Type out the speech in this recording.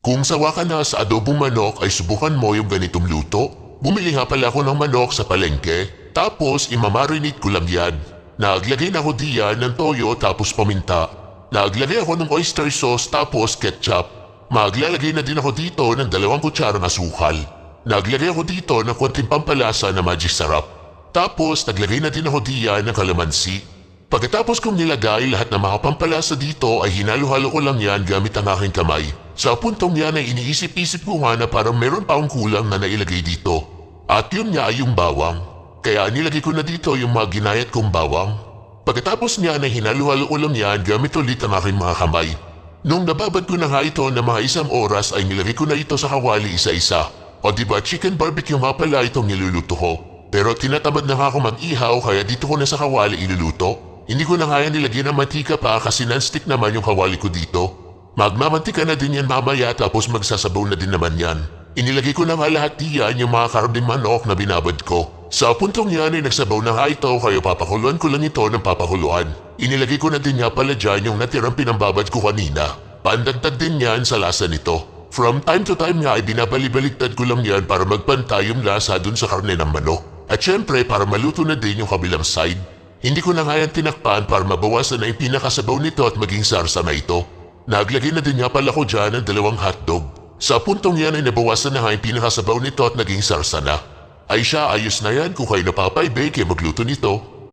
Kung sawa ka na sa adobong manok ay subukan mo yung ganitong luto. Bumili nga pala ako ng manok sa palengke, tapos imamarinate ko lang yan. Naglagay na ako diyan ng toyo tapos paminta. Naglagay ako ng oyster sauce tapos ketchup. Maglalagay na din ako dito ng 2 kutsarang asukal. Naglagay ako dito ng konting pampalasa na magic sarap. Tapos naglagay na din ako diyan ng kalamansi. Pagkatapos kong nilagay lahat ng mga pampalasa dito ay hinalo-halo ko lang yan gamit ang aking kamay. Sa puntong yan ay iniisip-isip ko nga na parang meron pa akong kulang na nailagay dito. At yun nga ay yung bawang. Kaya nilagay ko na dito yung mga ginayat kong bawang. Pagkatapos niya ay hinalo-halo ko lang yan gamit ulit ang aking mga kamay. Nung nababad ko na nga ito na mga 1 oras ay nilagay ko na ito sa kawali isa-isa. O diba chicken barbecue nga pala itong niluluto ko. Pero tinatamad na nga ako mag-ihaw kaya dito ko na sa kawali iluluto. Hindi ko na kaya nilagyan ng mantika pa kasi non-stick naman yung kawali ko dito. Magmamantika na din yan mamaya tapos magsasabaw na din naman yan. Inilagay ko na nga lahat diyan yung mga karneng manok na binabad ko. Sa puntong yan ay nagsabaw na nga ito kaya papakuluan ko lang ito ng papakuluan. Inilagay ko na din nga pala dyan yung natirang pinambabad ko kanina. Pandagdag din yan sa lasa nito. From time to time nga ay binabalibaligtad ko lang yan para magpantay yung lasa dun sa karne ng manok. At syempre para maluto na din yung kabilang side. Hindi ko na nga yan tinakpan para mabawasan na yung pinakasabaw nito at maging sarsa na ito. Naglagay na din nga pala ko dyan ng 2 hotdog. Sa puntong yan ay nabawasan na nga yung pinakasabaw nito at naging sarsa na. Ay siya, ayos na yan kung kayo napapay-bake magluto nito.